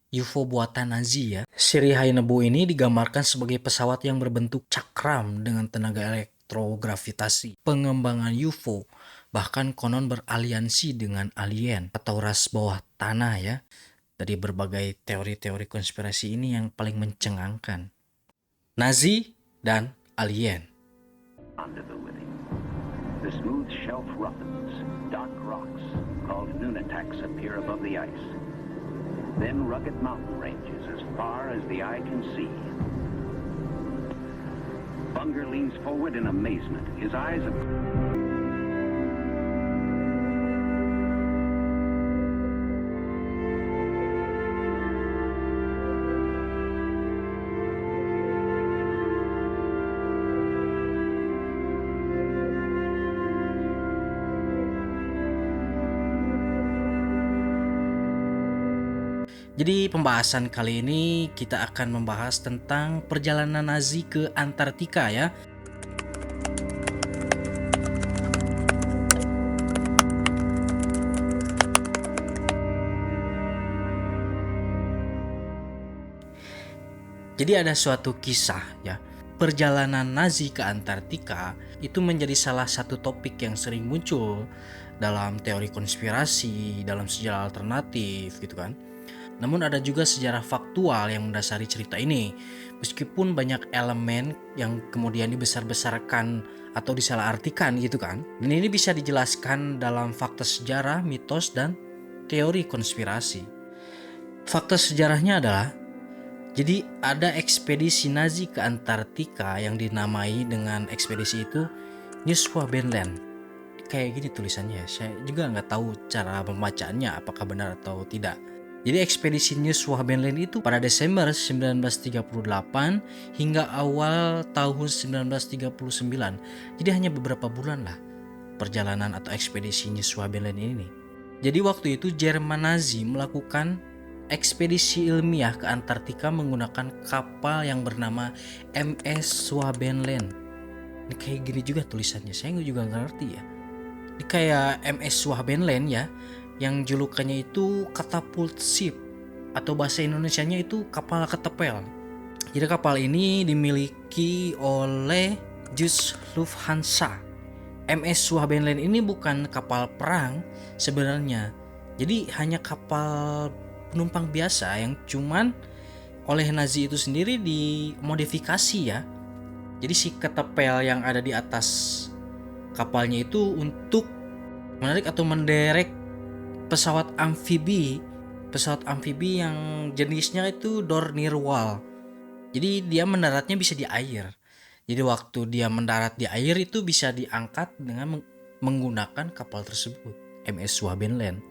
UFO buatan Nazi ya. Seri Haenubu ini digambarkan sebagai pesawat yang berbentuk cakram dengan tenaga elektrogravitasi. Pengembangan UFO bahkan konon beraliansi dengan alien atau ras bawah tanah ya. Dari berbagai teori-teori konspirasi ini yang paling mencengangkan. Nazi dan alien. The smooth shelf roughens. Dark rocks, called nunataks, appear above the ice. Then rugged mountain ranges as far as the eye can see. Bunger leans forward in amazement. His eyes are... Jadi pembahasan kali ini kita akan membahas tentang perjalanan Nazi ke Antartika ya. Jadi ada suatu kisah ya. Perjalanan Nazi ke Antartika itu menjadi salah satu topik yang sering muncul dalam teori konspirasi, dalam sejarah alternatif gitu kan. Namun ada juga sejarah faktual yang mendasari cerita ini. Meskipun banyak elemen yang kemudian dibesar-besarkan atau disalahartikan gitu kan. Dan ini bisa dijelaskan dalam fakta sejarah, mitos, dan teori konspirasi. Fakta sejarahnya adalah, jadi ada ekspedisi Nazi ke Antartika yang dinamai dengan ekspedisi itu Nieuw-Swabenland. Kayak gini tulisannya, saya juga nggak tahu cara pembacaannya apakah benar atau tidak. Jadi ekspedisi Nieuw-Swabenland itu pada Desember 1938 hingga awal tahun 1939. Jadi hanya beberapa bulan lah perjalanan atau ekspedisi Nieuw-Swabenland ini. Jadi waktu itu Jerman Nazi melakukan ekspedisi ilmiah ke Antartika menggunakan kapal yang bernama MS Swabenland. Ini kayak gini juga tulisannya, saya juga nggak ngerti ya. Ini kayak MS Swabenland ya, yang julukannya itu catapult ship atau bahasa Indonesianya itu kapal ketepel. Jadi kapal ini dimiliki oleh JUS Lufthansa. MS Swabenland ini bukan kapal perang sebenarnya. Jadi hanya kapal penumpang biasa yang cuman oleh Nazi itu sendiri dimodifikasi ya. Jadi si ketepel yang ada di atas kapalnya itu untuk menarik atau menderek pesawat amfibi yang jenisnya itu Dornier-Wal. Jadi dia mendaratnya bisa di air. Jadi waktu dia mendarat di air itu bisa diangkat dengan menggunakan kapal tersebut, MS Swabenland.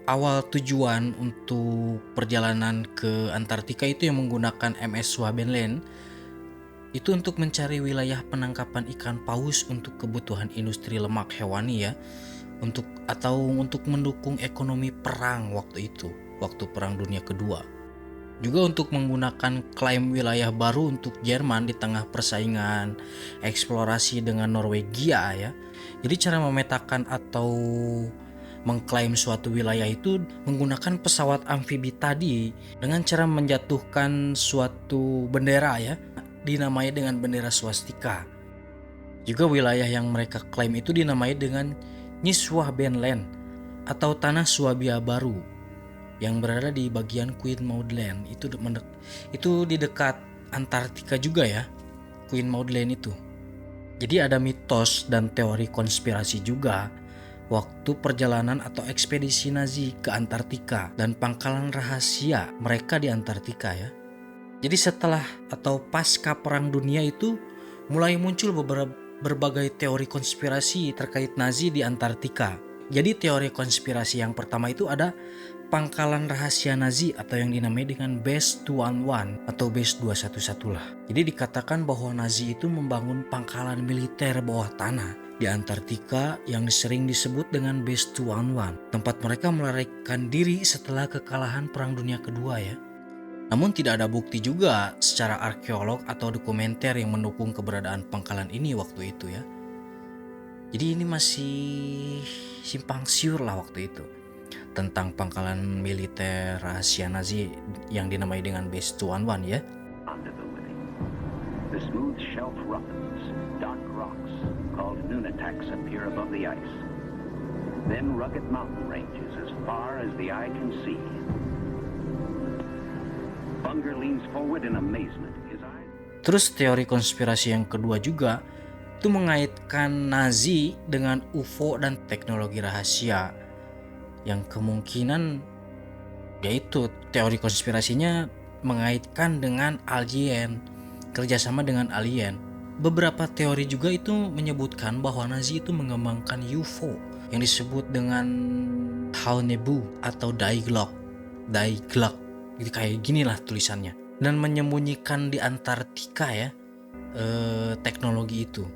Awal tujuan untuk perjalanan ke Antartika itu yang menggunakan MS Swabenland itu untuk mencari wilayah penangkapan ikan paus untuk kebutuhan industri lemak hewani ya. Untuk mendukung ekonomi perang waktu itu, waktu Perang Dunia Kedua. Juga untuk menggunakan klaim wilayah baru untuk Jerman di tengah persaingan eksplorasi dengan Norwegia ya. Jadi cara memetakan atau mengklaim suatu wilayah itu menggunakan pesawat amfibi tadi dengan cara menjatuhkan suatu bendera ya, dinamai dengan bendera swastika. Juga wilayah yang mereka klaim itu dinamai dengan Nieuw-Swabenland atau Tanah Swabia Baru yang berada di bagian Queen Maud Land. Itu di dekat Antartika juga ya, Queen Maud Land itu. Jadi ada mitos dan teori konspirasi juga waktu perjalanan atau ekspedisi Nazi ke Antartika dan pangkalan rahasia mereka di Antartika ya. Jadi setelah atau pasca Perang Dunia itu mulai muncul berbagai teori konspirasi terkait Nazi di Antartika. Jadi teori konspirasi yang pertama itu ada pangkalan rahasia Nazi atau yang dinamai dengan Base 211 atau Base 211 lah. Jadi dikatakan bahwa Nazi itu membangun pangkalan militer bawah tanah di Antartika yang sering disebut dengan Base 211, tempat mereka melarikan diri setelah kekalahan Perang Dunia Kedua ya. Namun tidak ada bukti juga secara arkeolog atau dokumenter yang mendukung keberadaan pangkalan ini waktu itu ya. Jadi ini masih simpang siur lah waktu itu. tentang pangkalan militer rahasia Nazi yang dinamai dengan Base 211 ya. Onto the living. The smooth shelf roughens. Dark rocks, called nunataks, appear above the ice. Then rugged mountain ranges as far as the eye can see. Bunger leans forward in amazement. His eyes... Terus teori konspirasi yang kedua juga itu mengaitkan Nazi dengan UFO dan teknologi rahasia yang kemungkinan yaitu teori konspirasinya mengaitkan dengan alien, kerjasama dengan alien. Beberapa teori juga itu menyebutkan bahwa Nazi itu mengembangkan UFO yang disebut dengan Haunebu atau Daiglock. Jadi kayak ginilah tulisannya. Dan menyembunyikan di Antartika ya teknologi itu.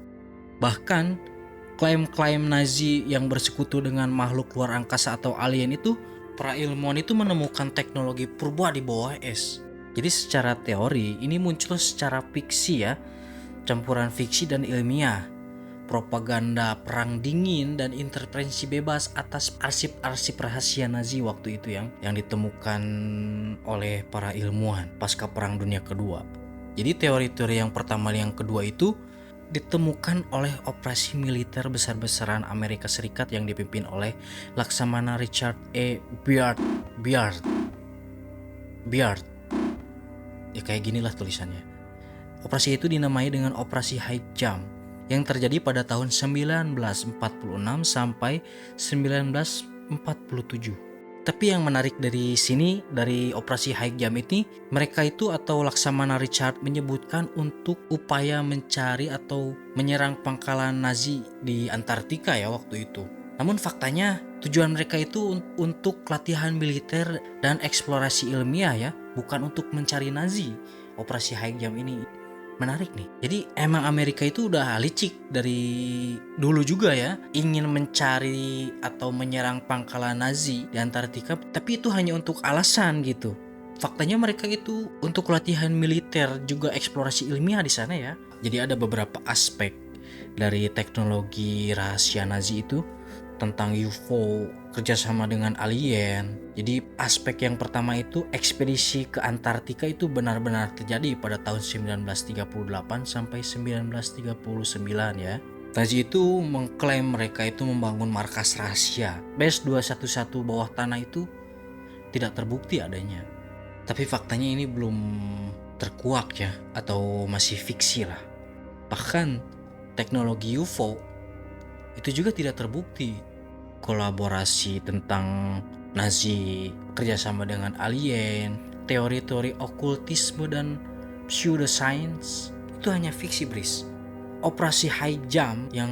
Bahkan klaim-klaim Nazi yang bersekutu dengan makhluk luar angkasa atau alien itu, para ilmuwan itu menemukan teknologi purba di bawah es. Jadi secara teori ini muncul secara fiksi ya, campuran fiksi dan ilmiah, propaganda perang dingin dan intervensi bebas atas arsip-arsip rahasia Nazi waktu itu yang ditemukan oleh para ilmuwan pasca Perang Dunia Kedua. Jadi teori-teori yang pertama dan yang kedua itu ditemukan oleh operasi militer besar-besaran Amerika Serikat yang dipimpin oleh Laksamana Richard E. Byrd. Ya kayak ginilah tulisannya. Operasi itu dinamai dengan Operasi High Jump yang terjadi pada tahun 1946 sampai 1947. Tapi yang menarik dari sini, dari operasi High Jump ini, mereka itu atau Laksamana Richard menyebutkan untuk upaya mencari atau menyerang pangkalan Nazi di Antartika ya waktu itu. Namun faktanya tujuan mereka itu untuk latihan militer dan eksplorasi ilmiah ya, bukan untuk mencari Nazi. Operasi High Jump ini menarik nih. Jadi emang Amerika itu udah licik dari dulu juga ya, ingin mencari atau menyerang pangkalan Nazi di Antartika, tapi itu hanya untuk alasan gitu. Faktanya mereka itu untuk latihan militer juga eksplorasi ilmiah di sana ya. Jadi ada beberapa aspek dari teknologi rahasia Nazi itu tentang UFO, kerjasama dengan alien. Jadi aspek yang pertama itu ekspedisi ke Antartika itu benar-benar terjadi pada tahun 1938 sampai 1939 ya. Nazi itu mengklaim mereka itu membangun markas rahasia. Base 211 bawah tanah itu tidak terbukti adanya. Tapi faktanya ini belum terkuak ya, atau masih fiksi lah. Bahkan teknologi UFO itu juga tidak terbukti. Kolaborasi tentang Nazi, kerjasama dengan alien, teori-teori okultisme dan pseudoscience itu hanya fiksi, Bris. Operasi High Jump yang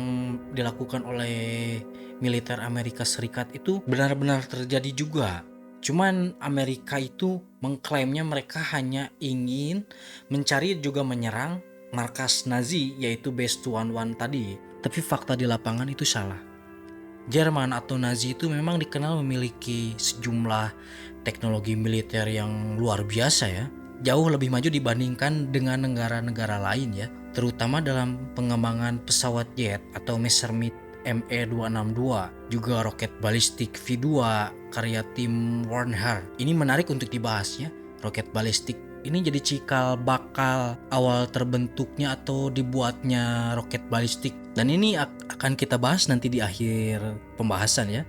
dilakukan oleh militer Amerika Serikat itu benar-benar terjadi juga. Cuman Amerika itu mengklaimnya mereka hanya ingin mencari juga menyerang markas Nazi yaitu Base 211 tadi. Tapi fakta di lapangan itu salah. Jerman atau Nazi itu memang dikenal memiliki sejumlah teknologi militer yang luar biasa ya. Jauh lebih maju dibandingkan dengan negara-negara lain ya. Terutama dalam pengembangan pesawat jet atau Messerschmitt ME-262, juga roket balistik V2 karya tim Warnhart. Ini menarik untuk dibahas ya. Roket balistik ini jadi cikal bakal awal terbentuknya atau dibuatnya roket balistik. Dan ini akan kita bahas nanti di akhir pembahasan ya.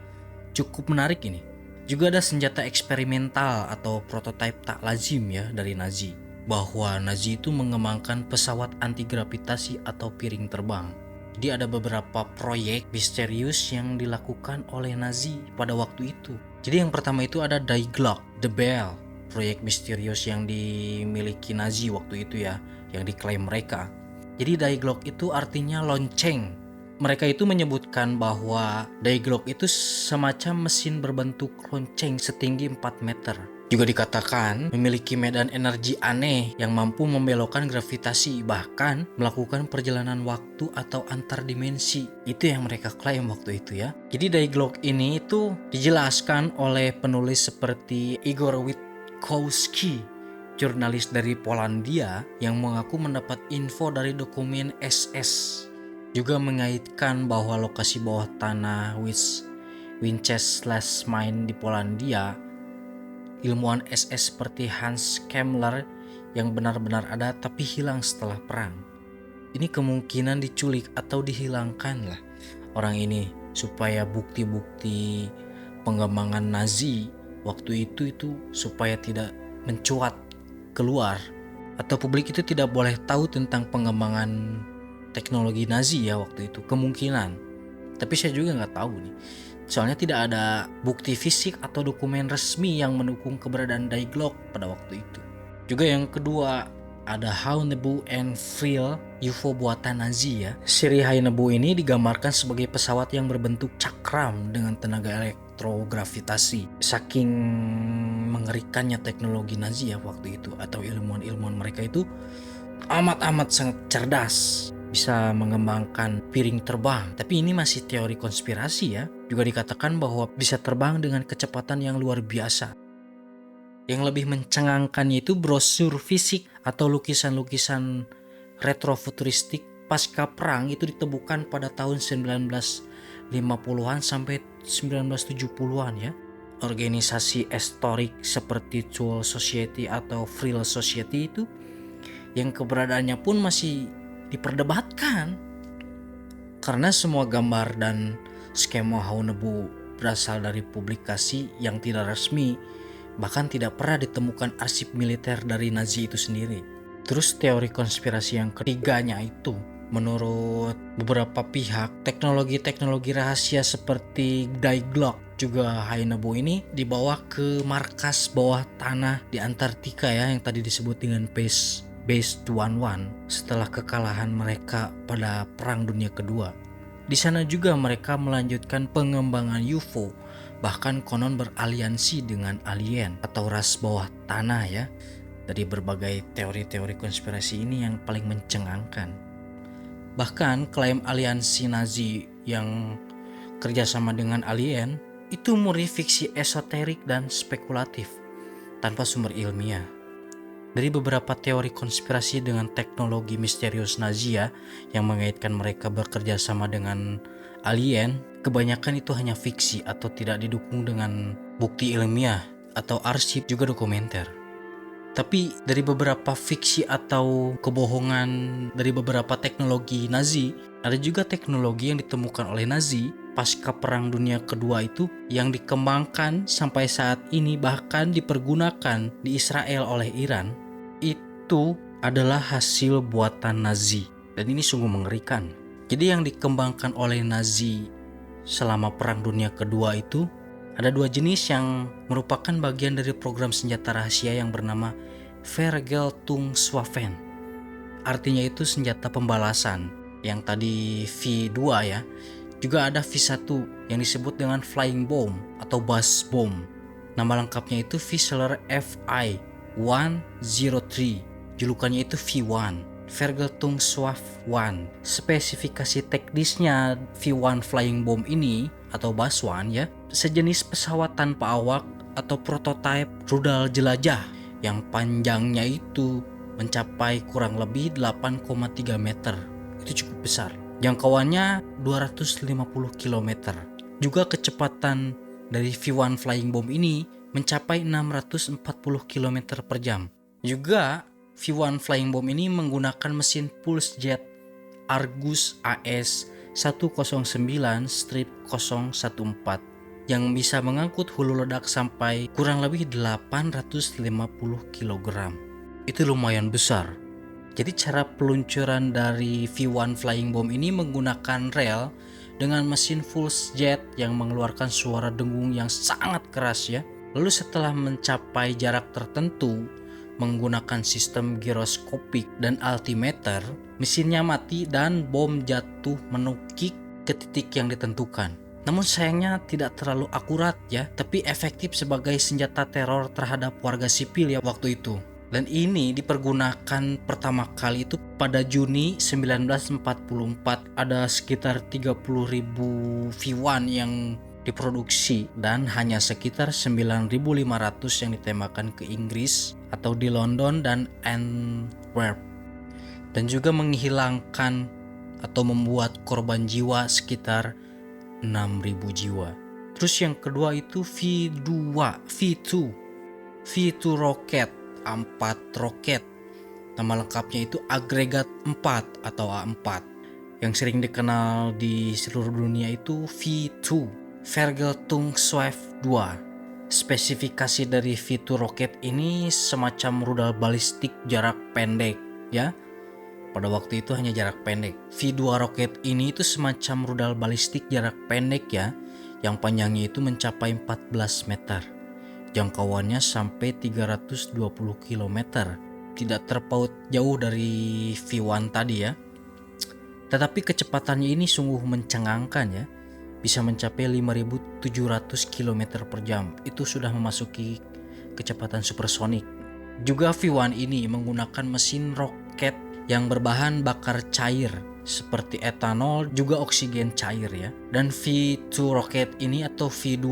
Cukup menarik ini. Juga ada senjata eksperimental atau prototipe tak lazim ya dari Nazi. Bahwa Nazi itu mengembangkan pesawat anti gravitasi atau piring terbang. Jadi ada beberapa proyek misterius yang dilakukan oleh Nazi pada waktu itu. Jadi yang pertama itu ada Die Glock, The Bell. Proyek misterius yang dimiliki Nazi waktu itu ya, yang diklaim mereka. Jadi Die Glock itu artinya lonceng. Mereka itu menyebutkan bahwa Die Glock itu semacam mesin berbentuk lonceng setinggi 4 meter. Juga dikatakan memiliki medan energi aneh yang mampu membelokkan gravitasi, bahkan melakukan perjalanan waktu atau antar dimensi. Itu yang mereka klaim waktu itu ya. Jadi Die Glock ini itu dijelaskan oleh penulis seperti Igor Witkowski, jurnalis dari Polandia yang mengaku mendapat info dari dokumen SS. Juga mengaitkan bahwa lokasi bawah tanah Winchester-Mine di Polandia, ilmuwan SS seperti Hans Kemmler yang benar-benar ada tapi hilang setelah perang. Ini kemungkinan diculik atau dihilangkan lah orang ini supaya bukti-bukti pengembangan Nazi waktu itu supaya tidak mencuat keluar, atau publik itu tidak boleh tahu tentang pengembangan teknologi Nazi ya waktu itu, kemungkinan. Tapi saya juga nggak tahu nih, soalnya tidak ada bukti fisik atau dokumen resmi yang mendukung keberadaan Die Glocke pada waktu itu. Juga yang kedua ada Haunebu and Friel, UFO buatan Nazi ya. Seri Haunebu ini digambarkan sebagai pesawat yang berbentuk cakram dengan tenaga elektrogravitasi. Saking mengerikannya teknologi Nazi ya waktu itu, atau ilmuwan-ilmuwan mereka itu amat sangat cerdas, bisa mengembangkan piring terbang. Tapi ini masih teori konspirasi ya. Juga dikatakan bahwa bisa terbang dengan kecepatan yang luar biasa. Yang lebih mencengangkannya itu brosur fisik atau lukisan-lukisan retrofuturistik pasca perang itu ditemukan pada tahun 1950-an sampai 1970-an ya. Organisasi historik seperti Thule Society atau Friel Society itu yang keberadaannya pun masih diperdebatkan, karena semua gambar dan skema Haunebu berasal dari publikasi yang tidak resmi, bahkan tidak pernah ditemukan arsip militer dari Nazi itu sendiri. Terus teori konspirasi yang ketiganya itu, menurut beberapa pihak, teknologi rahasia seperti Die Glocke juga Haunebu ini dibawa ke markas bawah tanah di Antartika ya, yang tadi disebut dengan Base 211 setelah kekalahan mereka pada Perang Dunia Kedua. Di sana juga mereka melanjutkan pengembangan UFO, bahkan konon beraliansi dengan alien atau ras bawah tanah ya. Dari berbagai teori-teori konspirasi ini yang paling mencengangkan. Bahkan klaim aliansi Nazi yang kerjasama dengan alien itu murni fiksi esoterik dan spekulatif tanpa sumber ilmiah. Dari beberapa teori konspirasi dengan teknologi misterius Nazi ya, yang mengaitkan mereka bekerja sama dengan alien, kebanyakan itu hanya fiksi atau tidak didukung dengan bukti ilmiah atau arsip juga dokumenter. Tapi dari beberapa fiksi atau kebohongan dari beberapa teknologi Nazi, ada juga teknologi yang ditemukan oleh Nazi pasca Perang Dunia Kedua itu yang dikembangkan sampai saat ini, bahkan dipergunakan di Israel oleh Iran. Itu adalah hasil buatan Nazi, dan ini sungguh mengerikan. Jadi yang dikembangkan oleh Nazi selama Perang Dunia Kedua itu ada dua jenis yang merupakan bagian dari program senjata rahasia yang bernama Vergeltungswaffen. Artinya itu senjata pembalasan. Yang tadi V2 ya. Juga ada V1 yang disebut dengan Flying Bomb atau Buzz Bomb. Nama lengkapnya itu Vissler FI-103. Julukannya itu V1. Vergeltungswaffen. Spesifikasi teknisnya V1 Flying Bomb ini atau Buzz One ya, sejenis pesawat tanpa awak atau prototipe rudal jelajah yang panjangnya itu mencapai kurang lebih 8,3 meter. Itu cukup besar. Jangkauannya 250 km. Juga kecepatan dari V1 Flying Bomb ini mencapai 640 km per jam. Juga V1 Flying Bomb ini menggunakan mesin pulse jet Argus AS 109-014 yang bisa mengangkut hulu ledak sampai kurang lebih 850 kg. Itu lumayan besar. Jadi cara peluncuran dari V1 Flying Bomb ini menggunakan rel dengan mesin pulse jet yang mengeluarkan suara dengung yang sangat keras ya. Lalu setelah mencapai jarak tertentu menggunakan sistem giroskopik dan altimeter, mesinnya mati dan bom jatuh menukik ke titik yang ditentukan. Namun sayangnya tidak terlalu akurat ya, tapi efektif sebagai senjata teror terhadap warga sipil ya waktu itu. Dan ini dipergunakan pertama kali itu pada Juni 1944. Ada sekitar 30.000 V1 yang diproduksi dan hanya sekitar 9.500 yang ditembakkan ke Inggris atau di London dan Antwerp, dan juga menghilangkan atau membuat korban jiwa sekitar 6.000 jiwa. Terus yang kedua itu V2 roket, 4 roket. Nama lengkapnya itu agregat 4 atau A4. Yang sering dikenal di seluruh dunia itu V2, Vergeltungswaffe 2. Spesifikasi dari V2 roket ini semacam rudal balistik jarak pendek ya. Pada waktu itu hanya jarak pendek. V2 roket ini itu semacam rudal balistik jarak pendek ya, yang panjangnya itu mencapai 14 meter. Jangkauannya sampai 320 km. Tidak terpaut jauh dari V1 tadi ya. Tetapi kecepatannya ini sungguh mencengangkan ya. Bisa mencapai 5.700 km per jam. Itu sudah memasuki kecepatan supersonik. Juga V1 ini menggunakan mesin roket yang berbahan bakar cair seperti etanol, juga oksigen cair ya. Dan V2 roket ini atau V2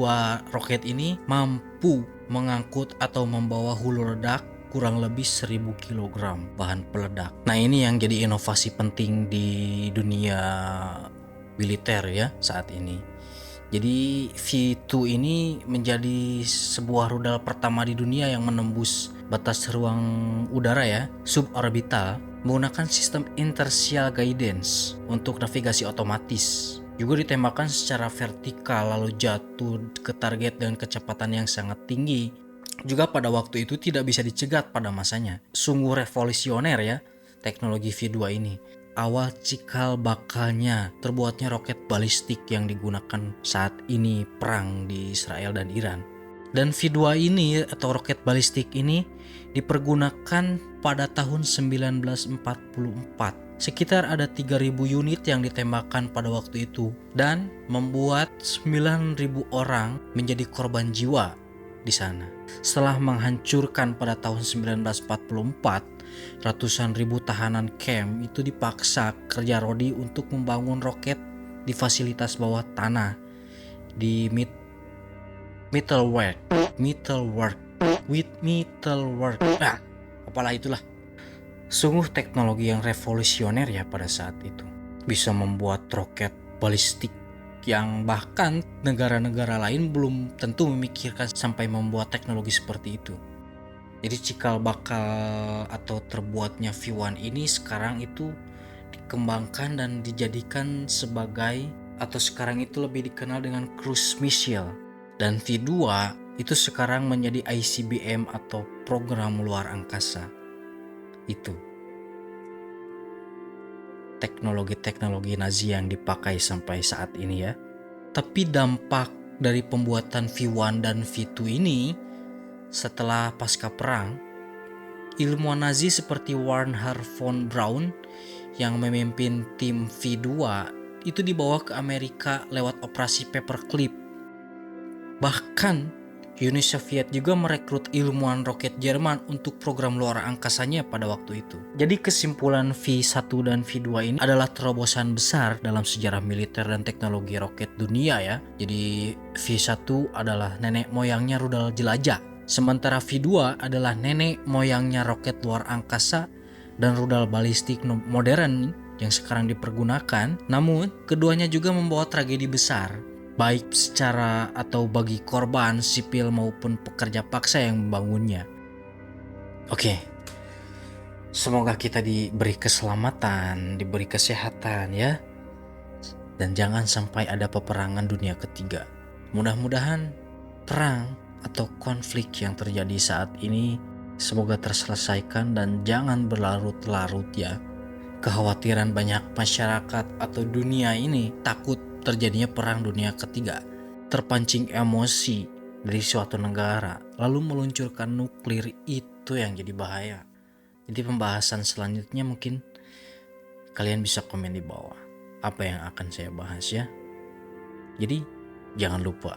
roket ini mampu mengangkut atau membawa hulu ledak kurang lebih 1.000 kg bahan peledak. Nah, ini yang jadi inovasi penting di dunia militer ya saat ini. Jadi V2 ini menjadi sebuah rudal pertama di dunia yang menembus batas ruang udara ya, suborbital, menggunakan sistem inertial guidance untuk navigasi otomatis. Juga ditembakkan secara vertikal lalu jatuh ke target dengan kecepatan yang sangat tinggi. Juga pada waktu itu tidak bisa dicegat pada masanya. Sungguh revolusioner ya teknologi V2 ini. Awal cikal bakalnya terbuatnya roket balistik yang digunakan saat ini perang di Israel dan Iran. Dan V2 ini atau roket balistik ini dipergunakan pada tahun 1944. Sekitar ada 3.000 unit yang ditembakkan pada waktu itu dan membuat 9.000 orang menjadi korban jiwa di sana. Setelah menghancurkan pada tahun 1944, ratusan ribu tahanan camp itu dipaksa kerja rodi untuk membangun roket di fasilitas bawah tanah di Mittelwerk. Apalah itulah. Sungguh teknologi yang revolusioner ya pada saat itu. Bisa membuat roket balistik yang bahkan negara-negara lain belum tentu memikirkan sampai membuat teknologi seperti itu. Jadi cikal bakal atau terbuatnya V1 ini sekarang itu dikembangkan dan dijadikan sebagai, atau sekarang itu lebih dikenal dengan cruise missile. Dan V2 itu sekarang menjadi ICBM atau program luar angkasa. Itu teknologi-teknologi Nazi yang dipakai sampai saat ini ya. Tapi dampak dari pembuatan V1 dan V2 ini setelah pasca perang, ilmuwan Nazi seperti Wernher von Braun yang memimpin tim V2 itu dibawa ke Amerika lewat operasi Paperclip. Bahkan Uni Soviet juga merekrut ilmuwan roket Jerman untuk program luar angkasanya pada waktu itu. Jadi kesimpulan V1 dan V2 ini adalah terobosan besar dalam sejarah militer dan teknologi roket dunia ya. Jadi V1 adalah nenek moyangnya rudal jelajah, sementara V2 adalah nenek moyangnya roket luar angkasa dan rudal balistik modern yang sekarang dipergunakan. Namun keduanya juga membawa tragedi besar, baik secara atau bagi korban sipil maupun pekerja paksa yang membangunnya. Oke, semoga kita diberi keselamatan, diberi kesehatan ya, dan jangan sampai ada peperangan dunia ketiga. Mudah-mudahan perang atau konflik yang terjadi saat ini semoga terselesaikan dan jangan berlarut-larut ya. Kekhawatiran banyak masyarakat atau dunia ini takut terjadinya perang dunia ketiga, terpancing emosi dari suatu negara lalu meluncurkan nuklir, itu yang jadi bahaya. Jadi pembahasan selanjutnya mungkin kalian bisa komen di bawah apa yang akan saya bahas ya. Jadi jangan lupa.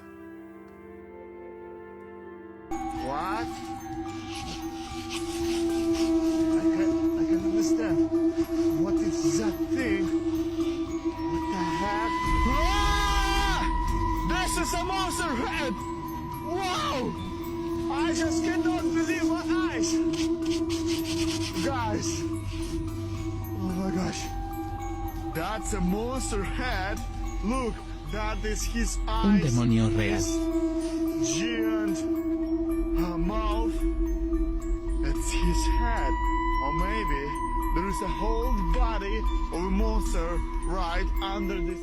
What? I can understand. What is that thing? What the heck? Ah! This is a monster head! Wow! I just cannot believe my eyes! Guys! Oh my gosh! That's a monster head! Look! That is his Un eyes. demonio real. His giant mouth. That's his head. Or maybe there is a whole body of a monster right under this.